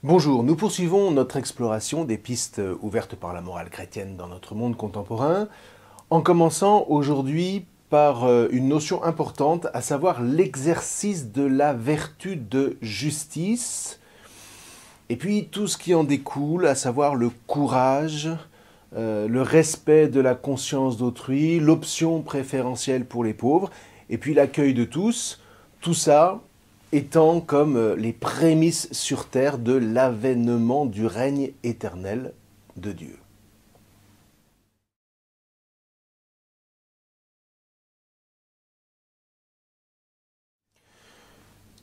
Bonjour, nous poursuivons notre exploration des pistes ouvertes par la morale chrétienne dans notre monde contemporain, en commençant aujourd'hui par une notion importante, à savoir l'exercice de la vertu de justice, et puis tout ce qui en découle, à savoir le courage, le respect de la conscience d'autrui, l'option préférentielle pour les pauvres, et puis l'accueil de tous, tout ça étant comme les prémices sur terre de l'avènement du règne éternel de Dieu.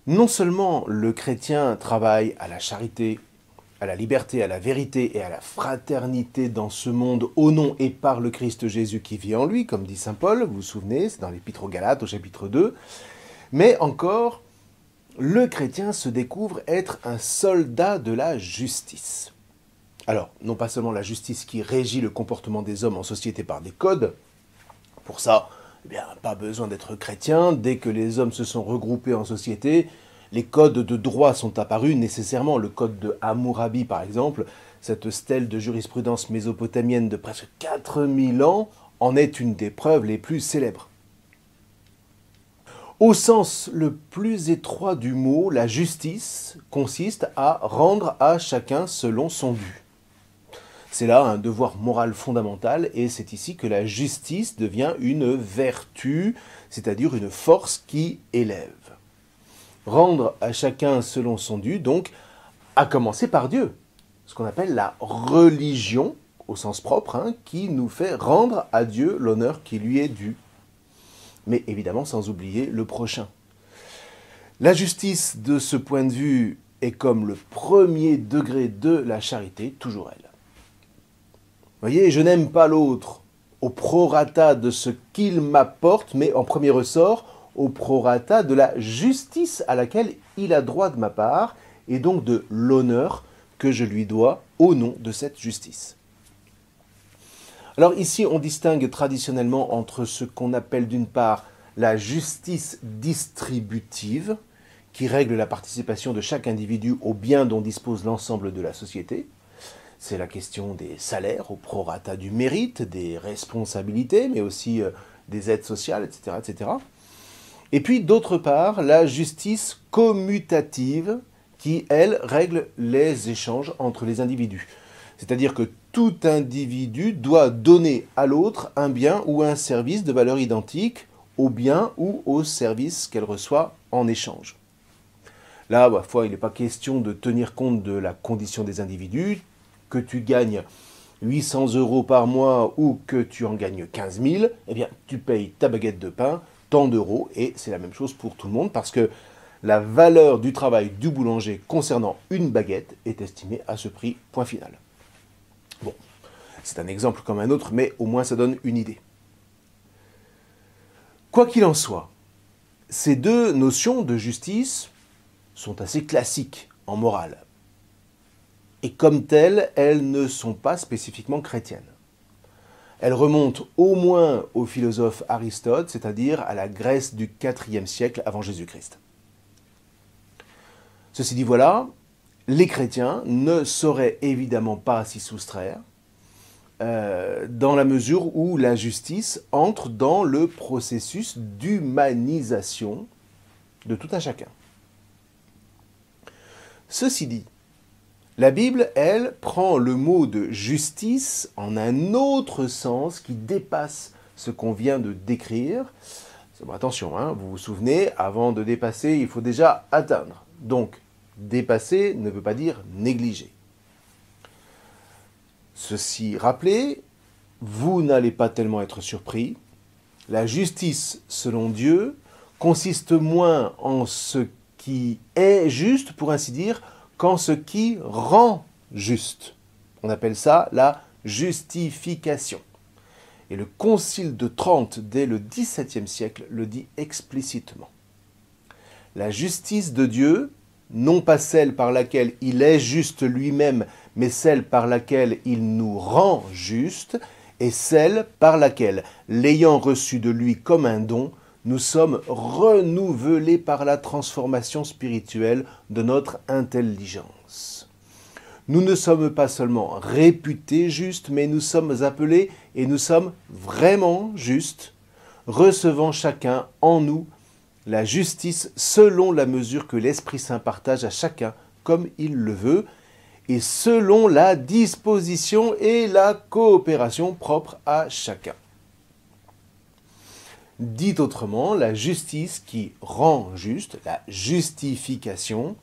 Non seulement le chrétien travaille à la charité, à la liberté, à la vérité et à la fraternité dans ce monde au nom et par le Christ Jésus qui vit en lui, comme dit saint Paul, vous vous souvenez, c'est dans l'Épître aux Galates au chapitre 2, mais encore, le chrétien se découvre être un soldat de la justice. Alors, non pas seulement la justice qui régit le comportement des hommes en société par des codes, pour ça, eh bien, pas besoin d'être chrétien, dès que les hommes se sont regroupés en société, les codes de droit sont apparus nécessairement. Le code de Hammurabi, par exemple, cette stèle de jurisprudence mésopotamienne de presque 4000 ans, en est une des preuves les plus célèbres. Au sens le plus étroit du mot, la justice consiste à rendre à chacun selon son dû. C'est là un devoir moral fondamental et c'est ici que la justice devient une vertu, c'est-à-dire une force qui élève. Rendre à chacun selon son dû, donc, à commencer par Dieu, ce qu'on appelle la religion, au sens propre, qui nous fait rendre à Dieu l'honneur qui lui est dû. Mais évidemment sans oublier le prochain. La justice, de ce point de vue, est comme le premier degré de la charité, toujours elle. Vous voyez, je n'aime pas l'autre au prorata de ce qu'il m'apporte, mais en premier ressort, au prorata de la justice à laquelle il a droit de ma part, et donc de l'honneur que je lui dois au nom de cette justice. Alors ici, on distingue traditionnellement entre ce qu'on appelle d'une part la justice distributive, qui règle la participation de chaque individu aux biens dont dispose l'ensemble de la société. C'est la question des salaires au prorata du mérite, des responsabilités, mais aussi des aides sociales, etc., etc. Et puis d'autre part, la justice commutative, qui, elle, règle les échanges entre les individus. C'est-à-dire que tout individu doit donner à l'autre un bien ou un service de valeur identique au bien ou au service qu'elle reçoit en échange. Là, parfois, il n'est pas question de tenir compte de la condition des individus, que tu gagnes 800 € par mois ou que tu en gagnes 15 000, eh bien, tu payes ta baguette de pain, tant d'euros, et c'est la même chose pour tout le monde, parce que la valeur du travail du boulanger concernant une baguette est estimée à ce prix, point final. Bon, c'est un exemple comme un autre, mais au moins ça donne une idée. Quoi qu'il en soit, ces deux notions de justice sont assez classiques en morale. Et comme telles, elles ne sont pas spécifiquement chrétiennes. Elles remontent au moins au philosophe Aristote, c'est-à-dire à la Grèce du IVe siècle avant Jésus-Christ. Ceci dit, voilà, les chrétiens ne sauraient évidemment pas s'y soustraire, dans la mesure où la justice entre dans le processus d'humanisation de tout un chacun. Ceci dit, la Bible, elle, prend le mot de justice en un autre sens qui dépasse ce qu'on vient de décrire. Bon, attention, vous vous souvenez, avant de dépasser, il faut déjà atteindre. Donc, dépasser ne veut pas dire négliger. Ceci rappelé, vous n'allez pas tellement être surpris. La justice, selon Dieu, consiste moins en ce qui est juste, pour ainsi dire, qu'en ce qui rend juste. On appelle ça la justification. Et le Concile de Trente, dès le XVIIe siècle, le dit explicitement. La justice de Dieu, non pas celle par laquelle il est juste lui-même, mais celle par laquelle il nous rend juste, est celle par laquelle, l'ayant reçu de lui comme un don, nous sommes renouvelés par la transformation spirituelle de notre intelligence. Nous ne sommes pas seulement réputés justes, mais nous sommes appelés et nous sommes vraiment justes, recevant chacun en nous la justice selon la mesure que l'Esprit Saint partage à chacun comme il le veut, et selon la disposition et la coopération propres à chacun. Dit autrement, la justice qui rend juste, la justification,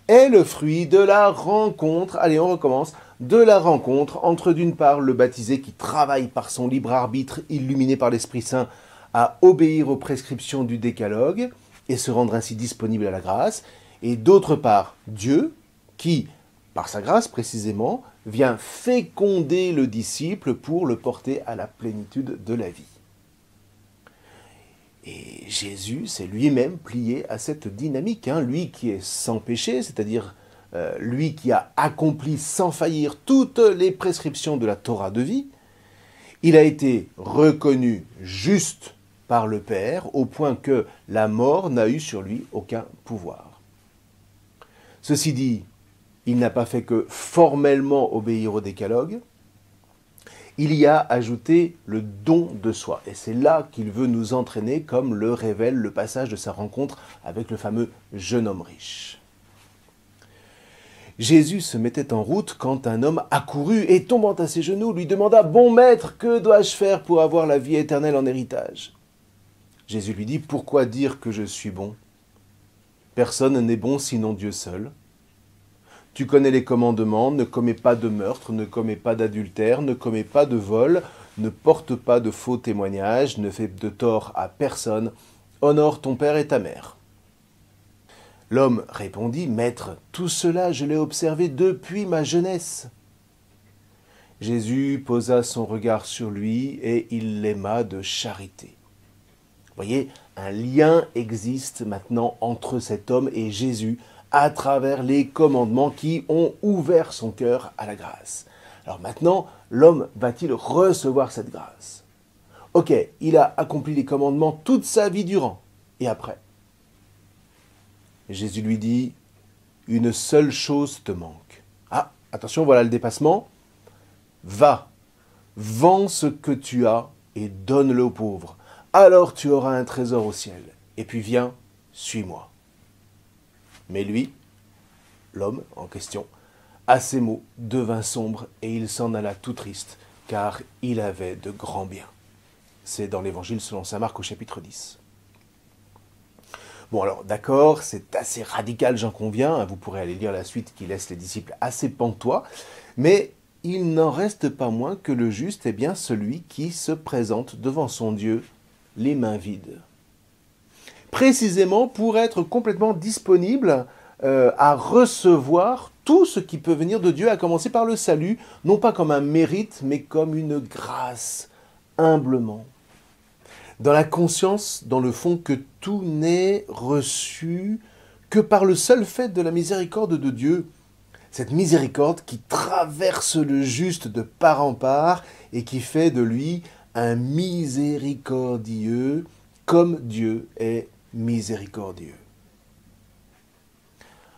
est le fruit de la rencontre, allez on recommence, de la rencontre entre d'une part le baptisé qui travaille par son libre arbitre illuminé par l'Esprit Saint à obéir aux prescriptions du décalogue et se rendre ainsi disponible à la grâce, et d'autre part Dieu qui, par sa grâce précisément, vient féconder le disciple pour le porter à la plénitude de la vie. Et Jésus s'est lui-même plié à cette dynamique, lui qui est sans péché, c'est-à-dire lui qui a accompli sans faillir toutes les prescriptions de la Torah de vie. Il a été reconnu juste par le Père, au point que la mort n'a eu sur lui aucun pouvoir. Ceci dit, il n'a pas fait que formellement obéir au décalogue, il y a ajouté le don de soi. Et c'est là qu'il veut nous entraîner, comme le révèle le passage de sa rencontre avec le fameux jeune homme riche. Jésus se mettait en route quand un homme accourut et tombant à ses genoux lui demanda « Bon maître, que dois-je faire pour avoir la vie éternelle en héritage ?» Jésus lui dit « Pourquoi dire que je suis bon? Personne n'est bon sinon Dieu seul. Tu connais les commandements, ne commets pas de meurtre, ne commets pas d'adultère, ne commets pas de vol, ne porte pas de faux témoignages, ne fais de tort à personne, honore ton père et ta mère. » L'homme répondit, « Maître, tout cela je l'ai observé depuis ma jeunesse. » Jésus posa son regard sur lui et il l'aima de charité. Vous voyez, un lien existe maintenant entre cet homme et Jésus à travers les commandements qui ont ouvert son cœur à la grâce. Alors maintenant, l'homme va-t-il recevoir cette grâce? Ok, il a accompli les commandements toute sa vie durant. Et après? Jésus lui dit, « Une seule chose te manque. » Ah, attention, voilà le dépassement. « Va, vends ce que tu as et donne-le aux pauvres. Alors tu auras un trésor au ciel. Et puis viens, suis-moi. » Mais lui, l'homme en question, à ces mots, devint sombre et il s'en alla tout triste, car il avait de grands biens. C'est dans l'Évangile selon saint Marc au chapitre 10. Bon alors d'accord, c'est assez radical, j'en conviens, vous pourrez aller lire la suite qui laisse les disciples assez pantois, mais il n'en reste pas moins que le juste est bien celui qui se présente devant son Dieu les mains vides. Précisément pour être complètement disponible à recevoir tout ce qui peut venir de Dieu, à commencer par le salut, non pas comme un mérite, mais comme une grâce, humblement. Dans la conscience, dans le fond, que tout n'est reçu que par le seul fait de la miséricorde de Dieu. Cette miséricorde qui traverse le juste de part en part et qui fait de lui un miséricordieux comme Dieu est miséricordieux.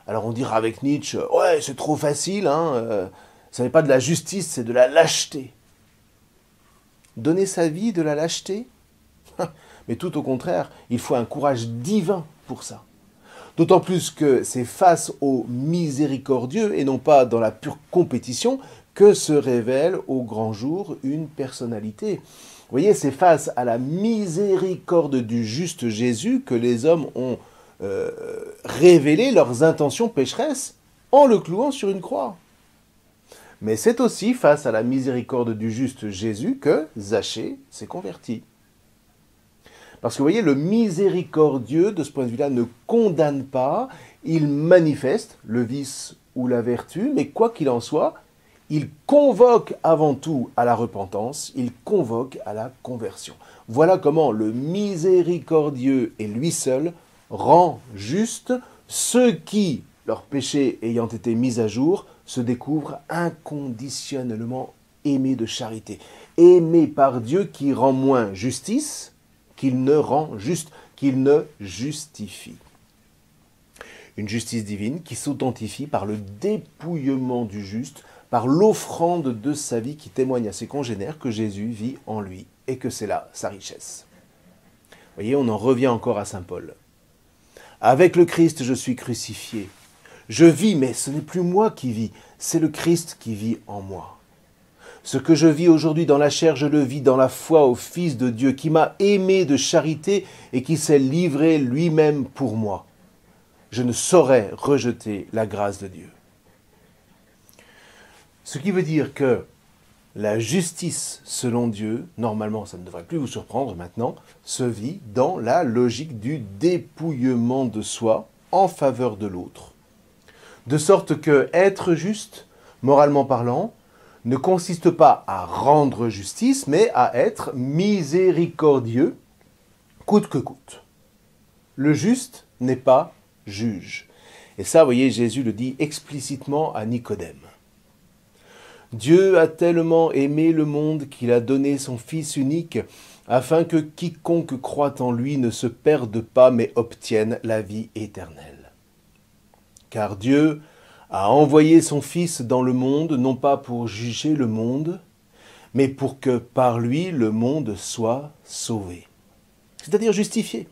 Alors on dira avec Nietzsche, ouais c'est trop facile, ça n'est pas de la justice, c'est de la lâcheté. Donner sa vie, de la lâcheté? Mais tout au contraire, il faut un courage divin pour ça. D'autant plus que c'est face au miséricordieux et non pas dans la pure compétition que se révèle au grand jour une personnalité. Vous voyez, c'est face à la miséricorde du juste Jésus que les hommes ont révélé leurs intentions pécheresses en le clouant sur une croix. Mais c'est aussi face à la miséricorde du juste Jésus que Zachée s'est converti. Parce que vous voyez, le miséricordieux, de ce point de vue-là, ne condamne pas, il manifeste le vice ou la vertu, mais quoi qu'il en soit, il convoque avant tout à la repentance, il convoque à la conversion. Voilà comment le miséricordieux et lui seul rend juste ceux qui, leurs péchés ayant été mis à jour, se découvrent inconditionnellement aimés de charité, aimés par Dieu qui rend moins justice, qu'il ne rend juste, qu'il ne justifie. Une justice divine qui s'authentifie par le dépouillement du juste, par l'offrande de sa vie qui témoigne à ses congénères que Jésus vit en lui et que c'est là sa richesse. Vous voyez, on en revient encore à saint Paul. Avec le Christ, je suis crucifié. Je vis, mais ce n'est plus moi qui vis, c'est le Christ qui vit en moi. Ce que je vis aujourd'hui dans la chair, je le vis dans la foi au Fils de Dieu qui m'a aimé de charité et qui s'est livré lui-même pour moi. Je ne saurais rejeter la grâce de Dieu. Ce qui veut dire que la justice selon Dieu, normalement ça ne devrait plus vous surprendre maintenant, se vit dans la logique du dépouillement de soi en faveur de l'autre. De sorte que être juste, moralement parlant, ne consiste pas à rendre justice, mais à être miséricordieux, coûte que coûte. Le juste n'est pas juge. Et ça, vous voyez, Jésus le dit explicitement à Nicodème. Dieu a tellement aimé le monde qu'il a donné son Fils unique, afin que quiconque croit en lui ne se perde pas, mais obtienne la vie éternelle. Car Dieu a envoyé son Fils dans le monde, non pas pour juger le monde, mais pour que par lui le monde soit sauvé, c'est-à-dire justifié.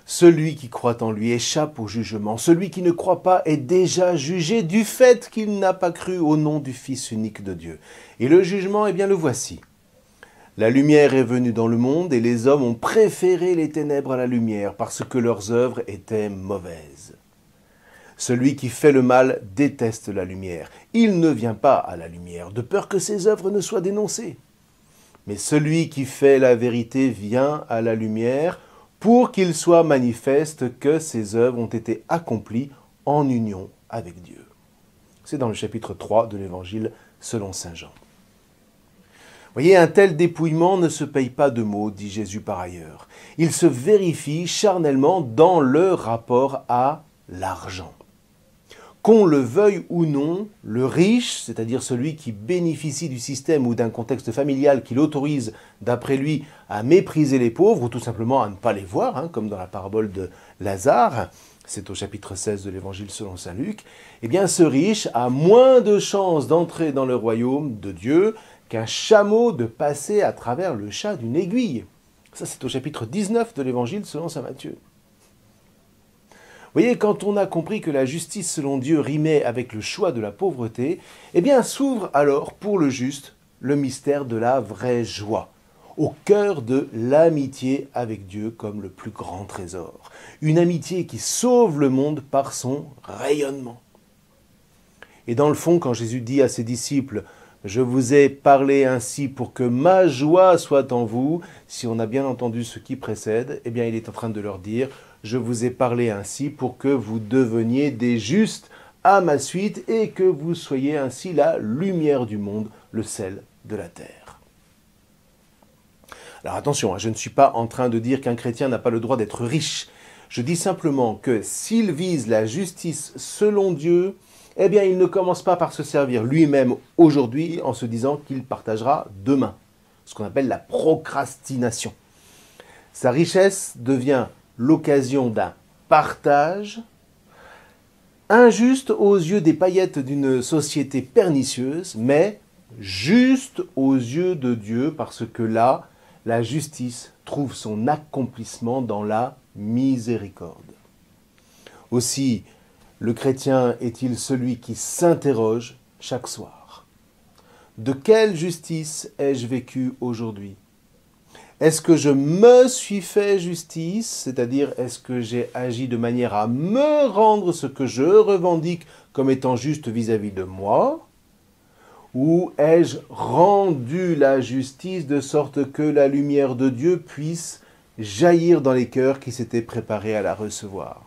Celui qui croit en lui échappe au jugement. Celui qui ne croit pas est déjà jugé du fait qu'il n'a pas cru au nom du Fils unique de Dieu. Et le jugement, eh bien le voici. La lumière est venue dans le monde et les hommes ont préféré les ténèbres à la lumière parce que leurs œuvres étaient mauvaises. Celui qui fait le mal déteste la lumière. Il ne vient pas à la lumière, de peur que ses œuvres ne soient dénoncées. Mais celui qui fait la vérité vient à la lumière pour qu'il soit manifeste que ses œuvres ont été accomplies en union avec Dieu. C'est dans le chapitre 3 de l'Évangile selon saint Jean. Voyez, un tel dépouillement ne se paye pas de mots, dit Jésus par ailleurs. Il se vérifie charnellement dans le rapport à l'argent. Qu'on le veuille ou non, le riche, c'est-à-dire celui qui bénéficie du système ou d'un contexte familial qui l'autorise, d'après lui, à mépriser les pauvres ou tout simplement à ne pas les voir, comme dans la parabole de Lazare, c'est au chapitre 16 de l'Évangile selon saint Luc, eh bien ce riche a moins de chances d'entrer dans le royaume de Dieu qu'un chameau de passer à travers le chat d'une aiguille. Ça, c'est au chapitre 19 de l'Évangile selon saint Matthieu. Vous voyez, quand on a compris que la justice selon Dieu rimait avec le choix de la pauvreté, eh bien s'ouvre alors pour le juste le mystère de la vraie joie, au cœur de l'amitié avec Dieu comme le plus grand trésor. Une amitié qui sauve le monde par son rayonnement. Et dans le fond, quand Jésus dit à ses disciples « Je vous ai parlé ainsi pour que ma joie soit en vous », si on a bien entendu ce qui précède, eh bien il est en train de leur dire « Je vous ai parlé ainsi pour que vous deveniez des justes à ma suite et que vous soyez ainsi la lumière du monde, le sel de la terre. » Alors attention, je ne suis pas en train de dire qu'un chrétien n'a pas le droit d'être riche. Je dis simplement que s'il vise la justice selon Dieu, eh bien il ne commence pas par se servir lui-même aujourd'hui en se disant qu'il partagera demain, ce qu'on appelle la procrastination. Sa richesse devient l'occasion d'un partage injuste aux yeux des paillettes d'une société pernicieuse, mais juste aux yeux de Dieu, parce que là, la justice trouve son accomplissement dans la miséricorde. Aussi, le chrétien est-il celui qui s'interroge chaque soir. De quelle justice ai-je vécu aujourd'hui ? Est-ce que je me suis fait justice, c'est-à-dire est-ce que j'ai agi de manière à me rendre ce que je revendique comme étant juste vis-à-vis de moi ? Ou ai-je rendu la justice de sorte que la lumière de Dieu puisse jaillir dans les cœurs qui s'étaient préparés à la recevoir ?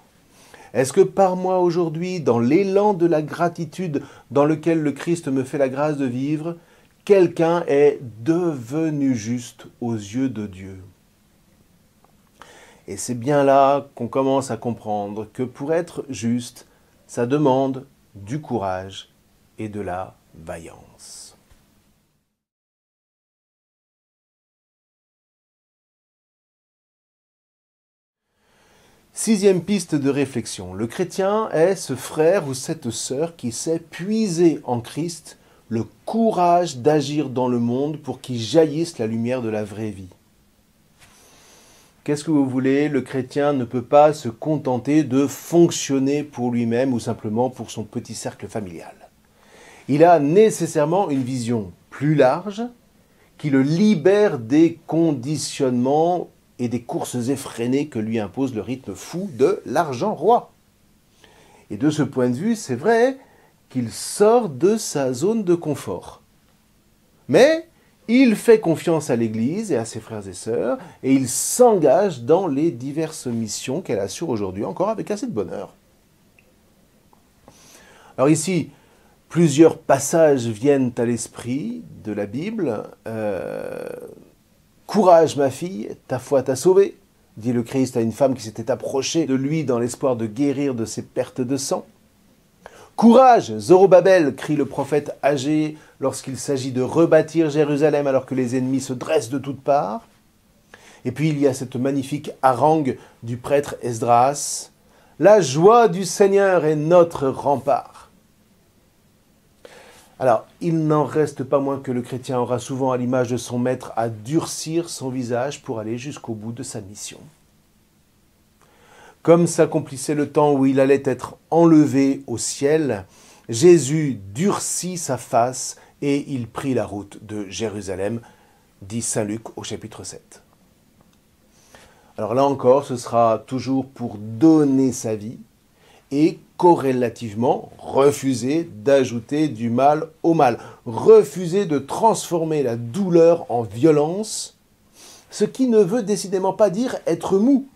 Est-ce que par moi aujourd'hui, dans l'élan de la gratitude dans lequel le Christ me fait la grâce de vivre, quelqu'un est devenu juste aux yeux de Dieu? Et c'est bien là qu'on commence à comprendre que pour être juste, ça demande du courage et de la vaillance. Sixième piste de réflexion. Le chrétien est ce frère ou cette sœur qui sait puiser en Christ le courage d'agir dans le monde pour qu'il jaillisse la lumière de la vraie vie. Qu'est-ce que vous voulez? Le chrétien ne peut pas se contenter de fonctionner pour lui-même ou simplement pour son petit cercle familial. Il a nécessairement une vision plus large qui le libère des conditionnements et des courses effrénées que lui impose le rythme fou de l'argent roi. Et de ce point de vue, c'est vrai qu'il sort de sa zone de confort. Mais il fait confiance à l'Église et à ses frères et sœurs, et il s'engage dans les diverses missions qu'elle assure aujourd'hui, encore avec assez de bonheur. Alors ici, plusieurs passages viennent à l'esprit de la Bible. « Courage, ma fille, ta foi t'a sauvée », dit le Christ à une femme qui s'était approchée de lui dans l'espoir de guérir de ses pertes de sang. « Courage, Zorobabel », crie le prophète âgé lorsqu'il s'agit de rebâtir Jérusalem alors que les ennemis se dressent de toutes parts. Et puis il y a cette magnifique harangue du prêtre Esdras. « La joie du Seigneur est notre rempart ». Alors, il n'en reste pas moins que le chrétien aura souvent, à l'image de son maître, à durcir son visage pour aller jusqu'au bout de sa mission. Comme s'accomplissait le temps où il allait être enlevé au ciel, Jésus durcit sa face et il prit la route de Jérusalem, dit saint Luc au chapitre 7. Alors là encore, ce sera toujours pour donner sa vie et corrélativement refuser d'ajouter du mal au mal, refuser de transformer la douleur en violence, ce qui ne veut décidément pas dire être mou,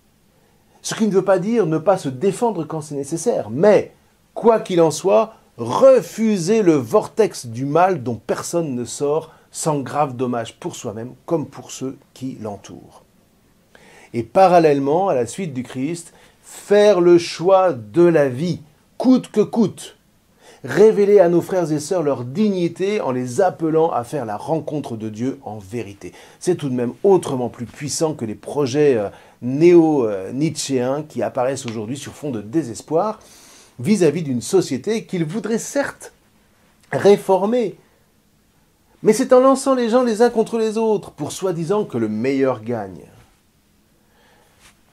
ce qui ne veut pas dire ne pas se défendre quand c'est nécessaire, mais, quoi qu'il en soit, refuser le vortex du mal dont personne ne sort sans grave dommage pour soi-même comme pour ceux qui l'entourent. Et parallèlement à la suite du Christ, faire le choix de la vie, coûte que coûte. Révéler à nos frères et sœurs leur dignité en les appelant à faire la rencontre de Dieu en vérité. C'est tout de même autrement plus puissant que les projets néo-nietzschéens qui apparaissent aujourd'hui sur fond de désespoir vis-à-vis d'une société qu'ils voudraient certes réformer. Mais c'est en lançant les gens les uns contre les autres pour soi-disant que le meilleur gagne.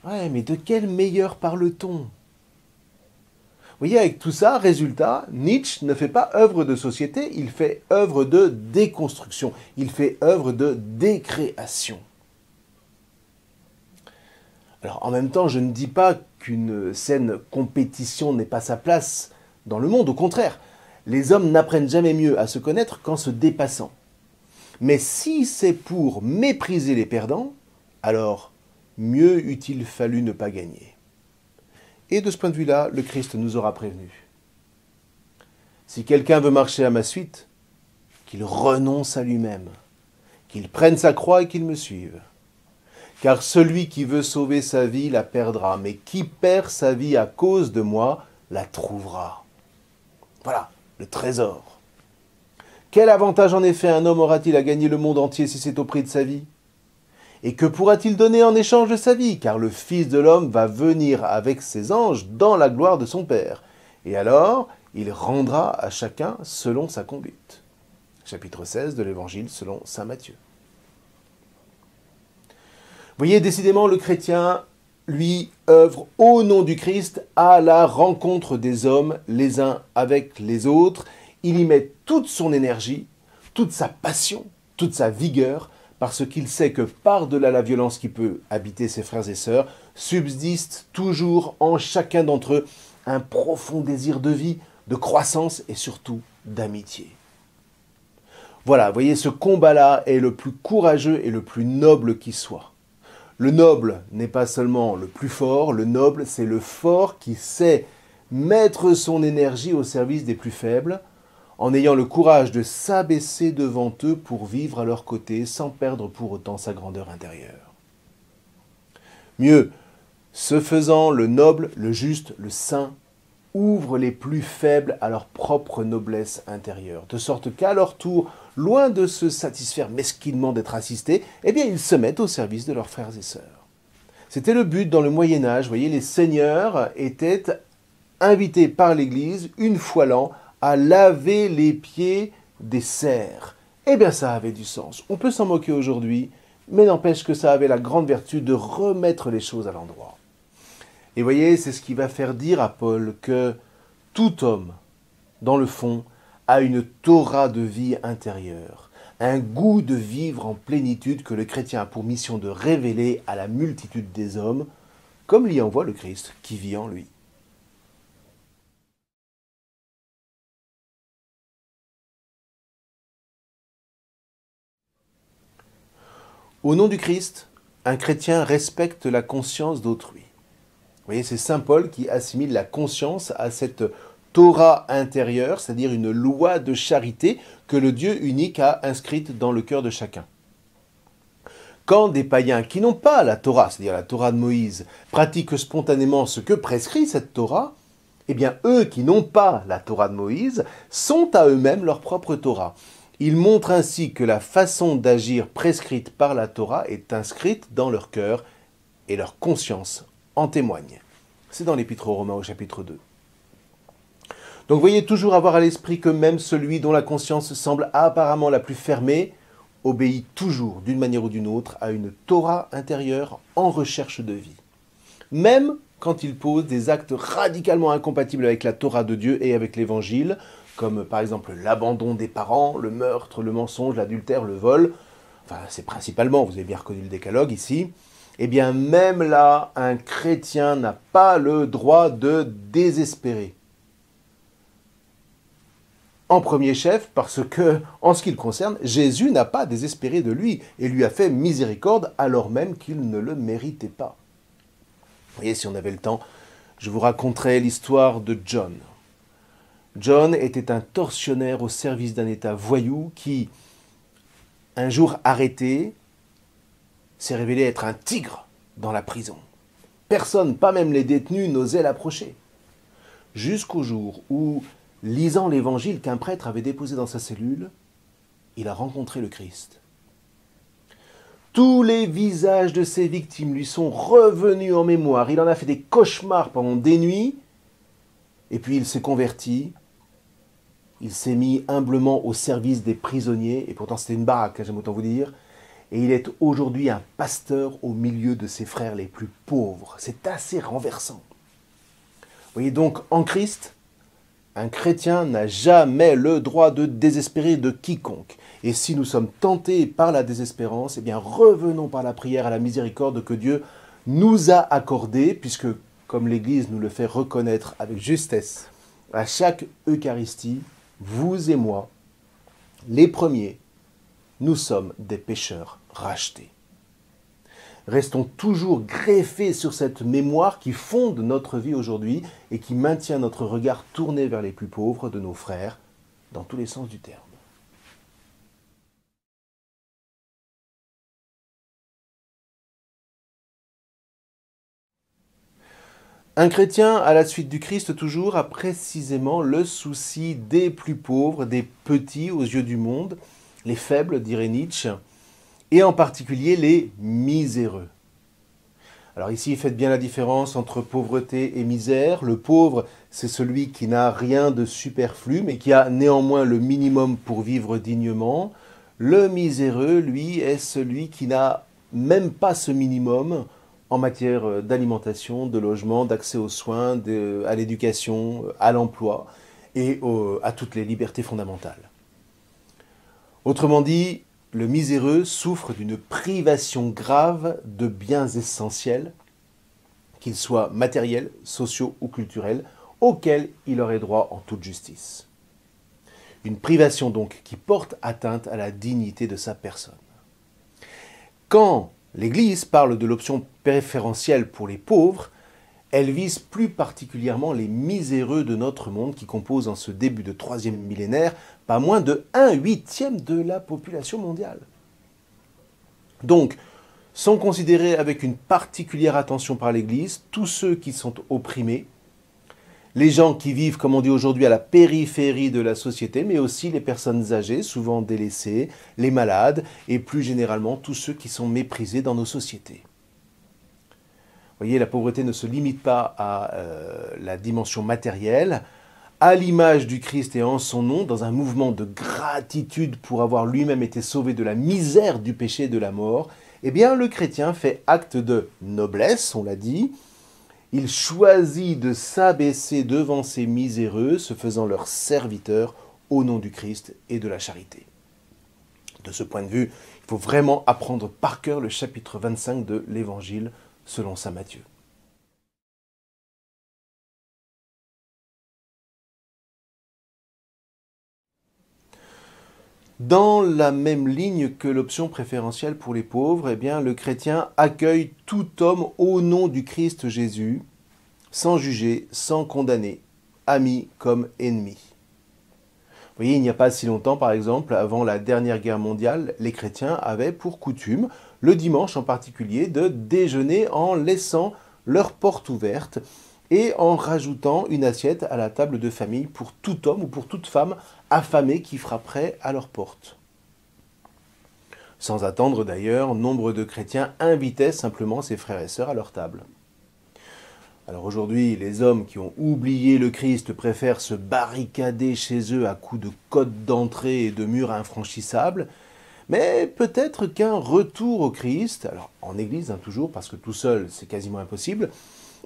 Ouais, mais de quel meilleur parle-t-on ? Vous voyez, avec tout ça, résultat, Nietzsche ne fait pas œuvre de société, il fait œuvre de déconstruction, il fait œuvre de décréation. Alors, en même temps, je ne dis pas qu'une saine compétition n'est pas sa place dans le monde, au contraire. Les hommes n'apprennent jamais mieux à se connaître qu'en se dépassant. Mais si c'est pour mépriser les perdants, alors mieux eût-il fallu ne pas gagner. Et de ce point de vue-là, le Christ nous aura prévenus. Si quelqu'un veut marcher à ma suite, qu'il renonce à lui-même, qu'il prenne sa croix et qu'il me suive. Car celui qui veut sauver sa vie la perdra, mais qui perd sa vie à cause de moi la trouvera. Voilà, le trésor. Quel avantage en effet un homme aura-t-il à gagner le monde entier si c'est au prix de sa vie ? Et que pourra-t-il donner en échange de sa vie? Car le Fils de l'homme va venir avec ses anges dans la gloire de son Père. Et alors, il rendra à chacun selon sa conduite. Chapitre 16 de l'Évangile selon saint Matthieu. Vous voyez, décidément, le chrétien, lui, œuvre au nom du Christ à la rencontre des hommes les uns avec les autres. Il y met toute son énergie, toute sa passion, toute sa vigueur, parce qu'il sait que par-delà la violence qui peut habiter ses frères et sœurs, subsiste toujours en chacun d'entre eux un profond désir de vie, de croissance et surtout d'amitié. Voilà, vous voyez, ce combat-là est le plus courageux et le plus noble qui soit. Le noble n'est pas seulement le plus fort, le noble, c'est le fort qui sait mettre son énergie au service des plus faibles, en ayant le courage de s'abaisser devant eux pour vivre à leur côté sans perdre pour autant sa grandeur intérieure. Mieux, ce faisant, le noble, le juste, le saint, ouvre les plus faibles à leur propre noblesse intérieure, de sorte qu'à leur tour, loin de se satisfaire mesquinement d'être assistés, eh bien ils se mettent au service de leurs frères et sœurs. C'était le but dans le Moyen-Âge. Vous voyez, les seigneurs étaient invités par l'Église, une fois l'an, à laver les pieds des serfs. Eh bien, ça avait du sens. On peut s'en moquer aujourd'hui, mais n'empêche que ça avait la grande vertu de remettre les choses à l'endroit. Et vous voyez, c'est ce qui va faire dire à Paul que tout homme, dans le fond, a une Torah de vie intérieure, un goût de vivre en plénitude que le chrétien a pour mission de révéler à la multitude des hommes, comme l'y envoie le Christ qui vit en lui. Au nom du Christ, un chrétien respecte la conscience d'autrui. Vous voyez, c'est saint Paul qui assimile la conscience à cette Torah intérieure, c'est-à-dire une loi de charité que le Dieu unique a inscrite dans le cœur de chacun. Quand des païens qui n'ont pas la Torah, c'est-à-dire la Torah de Moïse, pratiquent spontanément ce que prescrit cette Torah, eh bien eux qui n'ont pas la Torah de Moïse sont à eux-mêmes leur propre Torah. Ils montrent ainsi que la façon d'agir prescrite par la Torah est inscrite dans leur cœur et leur conscience en témoigne. C'est dans l'Épître aux Romains au chapitre 2. Donc voyez toujours avoir à l'esprit que même celui dont la conscience semble apparemment la plus fermée obéit toujours, d'une manière ou d'une autre, à une Torah intérieure en recherche de vie. Même quand il pose des actes radicalement incompatibles avec la Torah de Dieu et avec l'Évangile, comme par exemple l'abandon des parents, le meurtre, le mensonge, l'adultère, le vol, enfin c'est principalement, vous avez bien reconnu le décalogue ici, eh bien même là, un chrétien n'a pas le droit de désespérer. En premier chef, parce que, en ce qui le concerne, Jésus n'a pas désespéré de lui et lui a fait miséricorde alors même qu'il ne le méritait pas. Vous voyez, si on avait le temps, je vous raconterai l'histoire de John. John était un tortionnaire au service d'un État voyou qui, un jour arrêté, s'est révélé être un tigre dans la prison. Personne, pas même les détenus, n'osait l'approcher. Jusqu'au jour où, lisant l'évangile qu'un prêtre avait déposé dans sa cellule, il a rencontré le Christ. Tous les visages de ses victimes lui sont revenus en mémoire. Il en a fait des cauchemars pendant des nuits. Et puis il s'est converti. Il s'est mis humblement au service des prisonniers. Et pourtant c'était une baraque, j'aime autant vous dire. Et il est aujourd'hui un pasteur au milieu de ses frères les plus pauvres. C'est assez renversant. Vous voyez donc, en Christ, un chrétien n'a jamais le droit de désespérer de quiconque. Et si nous sommes tentés par la désespérance, eh bien revenons par la prière à la miséricorde que Dieu nous a accordée, puisque, comme l'Église nous le fait reconnaître avec justesse, à chaque Eucharistie, vous et moi, les premiers, nous sommes des pécheurs rachetés. Restons toujours greffés sur cette mémoire qui fonde notre vie aujourd'hui et qui maintient notre regard tourné vers les plus pauvres de nos frères, dans tous les sens du terme. Un chrétien, à la suite du Christ toujours, a précisément le souci des plus pauvres, des petits aux yeux du monde, les faibles, dirait Nietzsche, et en particulier les miséreux. Alors ici, faites bien la différence entre pauvreté et misère. Le pauvre, c'est celui qui n'a rien de superflu, mais qui a néanmoins le minimum pour vivre dignement. Le miséreux, lui, est celui qui n'a même pas ce minimum en matière d'alimentation, de logement, d'accès aux soins, à l'éducation, à l'emploi et à toutes les libertés fondamentales. Autrement dit, le miséreux souffre d'une privation grave de biens essentiels, qu'ils soient matériels, sociaux ou culturels, auxquels il aurait droit en toute justice. Une privation donc qui porte atteinte à la dignité de sa personne. Quand l'Église parle de l'option préférentielle pour les pauvres, elle vise plus particulièrement les miséreux de notre monde qui composent en ce début de 3e millénaire pas moins de 1/8 de la population mondiale. Donc, sont considérés avec une particulière attention par l'Église tous ceux qui sont opprimés, les gens qui vivent, comme on dit aujourd'hui, à la périphérie de la société, mais aussi les personnes âgées, souvent délaissées, les malades, et plus généralement tous ceux qui sont méprisés dans nos sociétés. voyez, la pauvreté ne se limite pas à la dimension matérielle. À l'image du Christ et en son nom, dans un mouvement de gratitude pour avoir lui-même été sauvé de la misère du péché et de la mort, eh bien le chrétien fait acte de noblesse, on l'a dit. Il choisit de s'abaisser devant ces miséreux, se faisant leur serviteur au nom du Christ et de la charité. De ce point de vue, il faut vraiment apprendre par cœur le chapitre 25 de l'Évangile selon saint Matthieu. Dans la même ligne que l'option préférentielle pour les pauvres, eh bien, le chrétien accueille tout homme au nom du Christ Jésus, sans juger, sans condamner, ami comme ennemi. Vous voyez, il n'y a pas si longtemps, par exemple, avant la dernière guerre mondiale, les chrétiens avaient pour coutume, le dimanche en particulier, de déjeuner en laissant leur porte ouverte et en rajoutant une assiette à la table de famille pour tout homme ou pour toute femme affamée qui frapperait à leur porte. Sans attendre d'ailleurs, nombre de chrétiens invitaient simplement ses frères et sœurs à leur table. Alors aujourd'hui, les hommes qui ont oublié le Christ préfèrent se barricader chez eux à coups de codes d'entrée et de murs infranchissables, mais peut-être qu'un retour au Christ, alors en église toujours, parce que tout seul c'est quasiment impossible,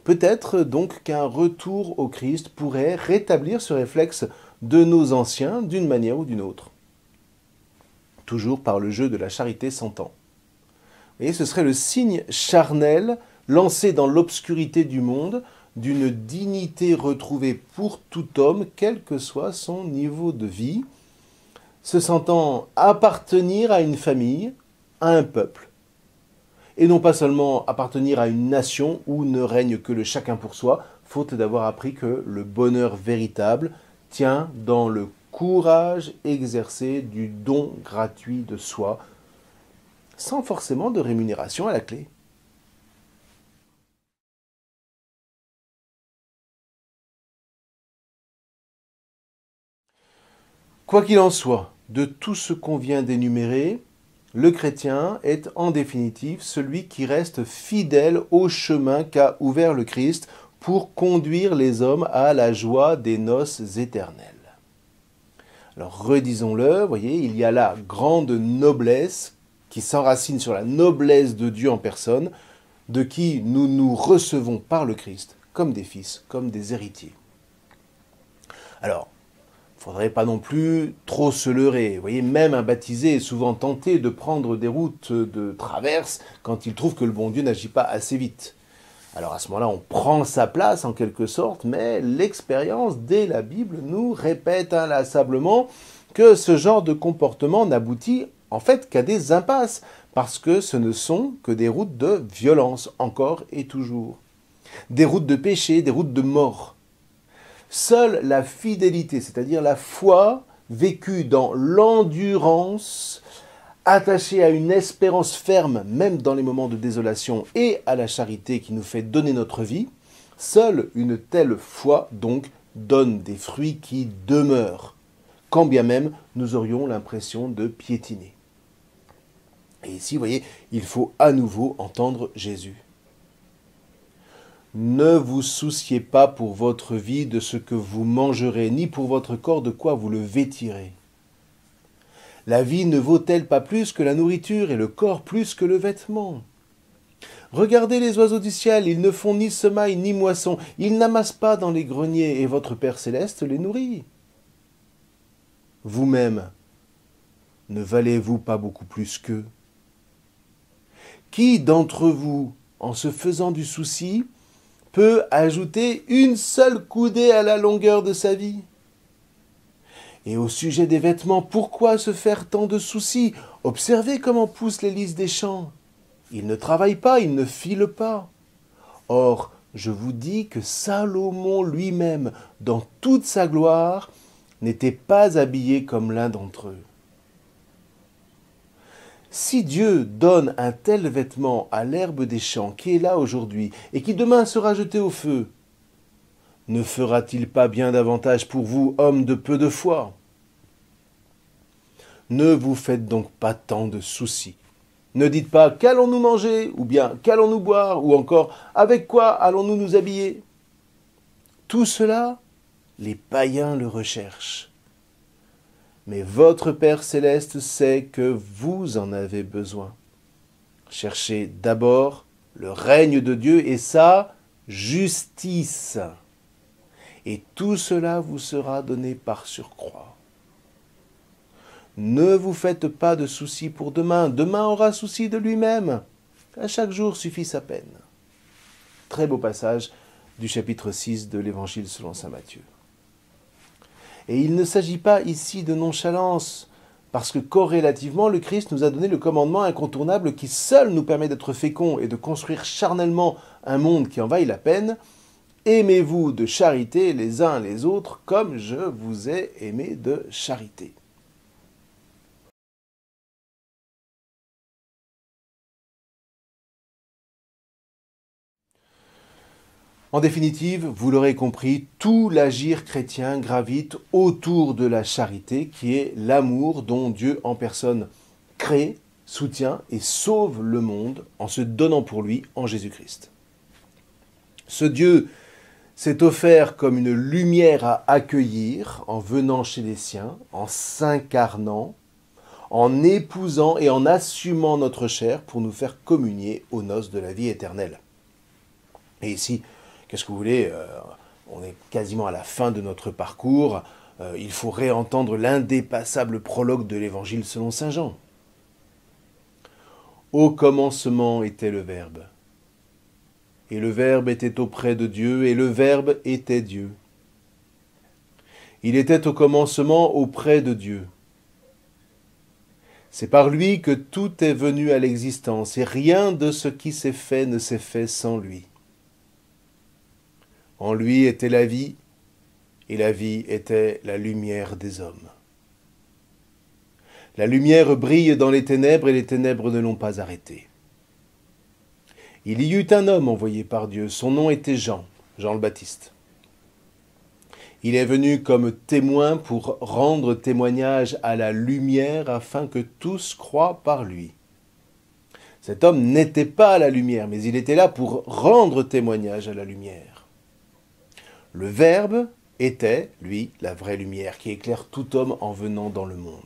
peut-être donc qu'un retour au Christ pourrait rétablir ce réflexe de nos anciens d'une manière ou d'une autre. Toujours par le jeu de la charité s'entend. Et ce serait le signe charnel lancé dans l'obscurité du monde d'une dignité retrouvée pour tout homme, quel que soit son niveau de vie, se sentant appartenir à une famille, à un peuple, et non pas seulement appartenir à une nation où ne règne que le chacun pour soi, faute d'avoir appris que le bonheur véritable tient dans le courage exercé du don gratuit de soi, sans forcément de rémunération à la clé. Quoi qu'il en soit, de tout ce qu'on vient d'énumérer, le chrétien est en définitive celui qui reste fidèle au chemin qu'a ouvert le Christ pour conduire les hommes à la joie des noces éternelles. Alors redisons-le, voyez, il y a là grande noblesse qui s'enracine sur la noblesse de Dieu en personne, de qui nous nous recevons par le Christ comme des fils, comme des héritiers. Alors, il ne faudrait pas non plus trop se leurrer. Vous voyez, même un baptisé est souvent tenté de prendre des routes de traverse quand il trouve que le bon Dieu n'agit pas assez vite. Alors à ce moment-là, on prend sa place en quelque sorte, mais l'expérience dès la Bible nous répète inlassablement que ce genre de comportement n'aboutit en fait qu'à des impasses, parce que ce ne sont que des routes de violence, encore et toujours. Des routes de péché, des routes de mort. Seule la fidélité, c'est-à-dire la foi vécue dans l'endurance, attachée à une espérance ferme, même dans les moments de désolation, et à la charité qui nous fait donner notre vie, seule une telle foi, donc, donne des fruits qui demeurent, quand bien même nous aurions l'impression de piétiner. Et ici, vous voyez, il faut à nouveau entendre Jésus. Ne vous souciez pas pour votre vie de ce que vous mangerez, ni pour votre corps de quoi vous le vêtirez. La vie ne vaut-elle pas plus que la nourriture et le corps plus que le vêtement? Regardez les oiseaux du ciel, ils ne font ni semaille ni moisson, ils n'amassent pas dans les greniers et votre Père céleste les nourrit. Vous-même, ne valez-vous pas beaucoup plus qu'eux? Qui d'entre vous, en se faisant du souci, peut ajouter une seule coudée à la longueur de sa vie? Et au sujet des vêtements, pourquoi se faire tant de soucis? Observez comment poussent les lys des champs. Ils ne travaillent pas, ils ne filent pas. Or, je vous dis que Salomon lui-même, dans toute sa gloire, n'était pas habillé comme l'un d'entre eux. Si Dieu donne un tel vêtement à l'herbe des champs qui est là aujourd'hui et qui demain sera jeté au feu, ne fera-t-il pas bien davantage pour vous, hommes de peu de foi? Ne vous faites donc pas tant de soucis. Ne dites pas qu'allons-nous manger, ou bien qu'allons-nous boire, ou encore avec quoi allons-nous nous habiller. Tout cela, les païens le recherchent. Mais votre Père céleste sait que vous en avez besoin. Cherchez d'abord le règne de Dieu et sa justice. Et tout cela vous sera donné par surcroît. Ne vous faites pas de soucis pour demain. Demain aura souci de lui-même. À chaque jour suffit sa peine. Très beau passage du chapitre 6 de l'Évangile selon saint Matthieu. Et il ne s'agit pas ici de nonchalance, parce que corrélativement, le Christ nous a donné le commandement incontournable qui seul nous permet d'être féconds et de construire charnellement un monde qui en vaille la peine. Aimez-vous de charité les uns les autres comme je vous ai aimé de charité. En définitive, vous l'aurez compris, tout l'agir chrétien gravite autour de la charité, qui est l'amour dont Dieu en personne crée, soutient et sauve le monde en se donnant pour lui en Jésus-Christ. Ce Dieu s'est offert comme une lumière à accueillir en venant chez les siens, en s'incarnant, en épousant et en assumant notre chair pour nous faire communier aux noces de la vie éternelle. Et ici, qu'est-ce que vous voulez, on est quasiment à la fin de notre parcours. Il faut réentendre l'indépassable prologue de l'Évangile selon saint Jean. Au commencement était le Verbe. Et le Verbe était auprès de Dieu, et le Verbe était Dieu. Il était au commencement auprès de Dieu. C'est par lui que tout est venu à l'existence, et rien de ce qui s'est fait ne s'est fait sans lui. En lui était la vie, et la vie était la lumière des hommes. La lumière brille dans les ténèbres, et les ténèbres ne l'ont pas arrêtée. Il y eut un homme envoyé par Dieu, son nom était Jean, Jean le Baptiste. Il est venu comme témoin pour rendre témoignage à la lumière afin que tous croient par lui. Cet homme n'était pas à la lumière, mais il était là pour rendre témoignage à la lumière. Le Verbe était, lui, la vraie lumière qui éclaire tout homme en venant dans le monde.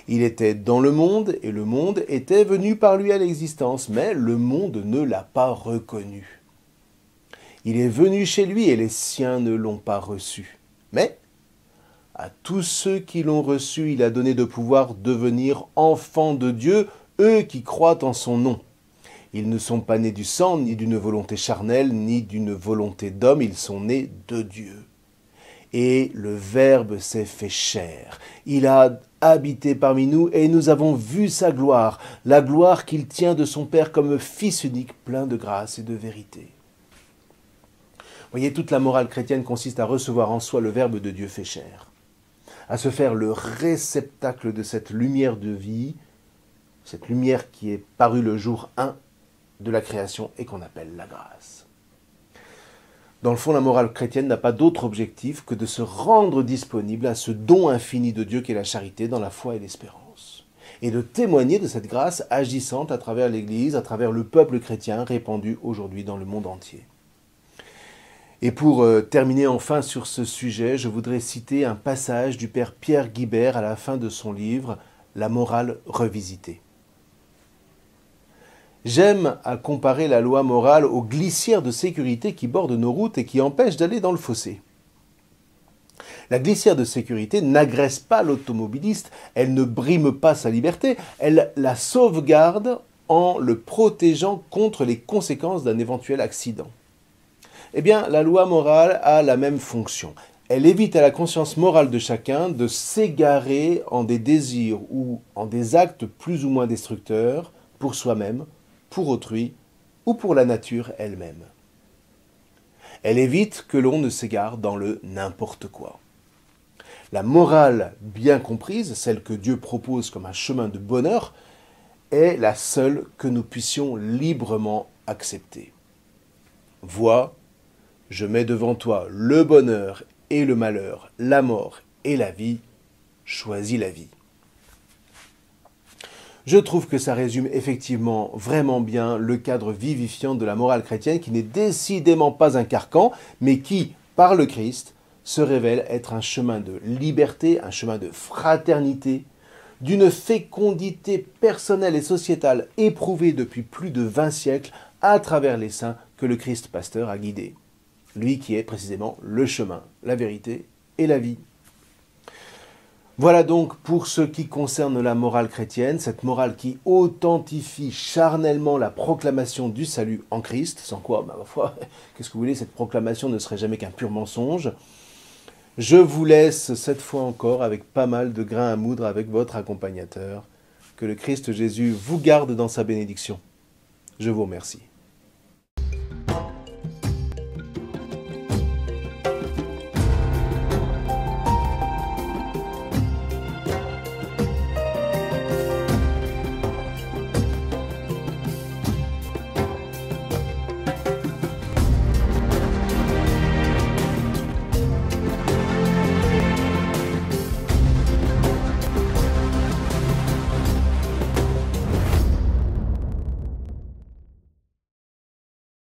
Il était dans le monde et le monde était venu par lui à l'existence, mais le monde ne l'a pas reconnu. Il est venu chez lui et les siens ne l'ont pas reçu. Mais à tous ceux qui l'ont reçu, il a donné de pouvoir devenir enfants de Dieu, eux qui croient en son nom. Ils ne sont pas nés du sang, ni d'une volonté charnelle, ni d'une volonté d'homme, ils sont nés de Dieu. Et le Verbe s'est fait chair. Il a habité parmi nous et nous avons vu sa gloire, la gloire qu'il tient de son Père comme Fils unique, plein de grâce et de vérité. Vous voyez, toute la morale chrétienne consiste à recevoir en soi le Verbe de Dieu fait chair, à se faire le réceptacle de cette lumière de vie, cette lumière qui est parue le jour 1 de la création et qu'on appelle la grâce. Dans le fond, la morale chrétienne n'a pas d'autre objectif que de se rendre disponible à ce don infini de Dieu qu'est la charité dans la foi et l'espérance, et de témoigner de cette grâce agissante à travers l'Église, à travers le peuple chrétien répandu aujourd'hui dans le monde entier. Et pour terminer enfin sur ce sujet, je voudrais citer un passage du père Pierre Guibert à la fin de son livre « La morale revisitée ». J'aime à comparer la loi morale aux glissières de sécurité qui bordent nos routes et qui empêchent d'aller dans le fossé. La glissière de sécurité n'agresse pas l'automobiliste, elle ne brime pas sa liberté, elle la sauvegarde en le protégeant contre les conséquences d'un éventuel accident. Eh bien, la loi morale a la même fonction. Elle évite à la conscience morale de chacun de s'égarer en des désirs ou en des actes plus ou moins destructeurs pour soi-même, pour autrui ou pour la nature elle-même. Elle évite que l'on ne s'égare dans le n'importe quoi. La morale bien comprise, celle que Dieu propose comme un chemin de bonheur, est la seule que nous puissions librement accepter. Vois, je mets devant toi le bonheur et le malheur, la mort et la vie, choisis la vie. Je trouve que ça résume effectivement vraiment bien le cadre vivifiant de la morale chrétienne qui n'est décidément pas un carcan, mais qui, par le Christ, se révèle être un chemin de liberté, un chemin de fraternité, d'une fécondité personnelle et sociétale éprouvée depuis plus de 20 siècles à travers les saints que le Christ pasteur a guidé. Lui qui est précisément le chemin, la vérité et la vie. Voilà donc pour ce qui concerne la morale chrétienne, cette morale qui authentifie charnellement la proclamation du salut en Christ, sans quoi, ma foi, qu'est-ce que vous voulez, cette proclamation ne serait jamais qu'un pur mensonge. Je vous laisse cette fois encore avec pas mal de grains à moudre avec votre accompagnateur. Que le Christ Jésus vous garde dans sa bénédiction. Je vous remercie.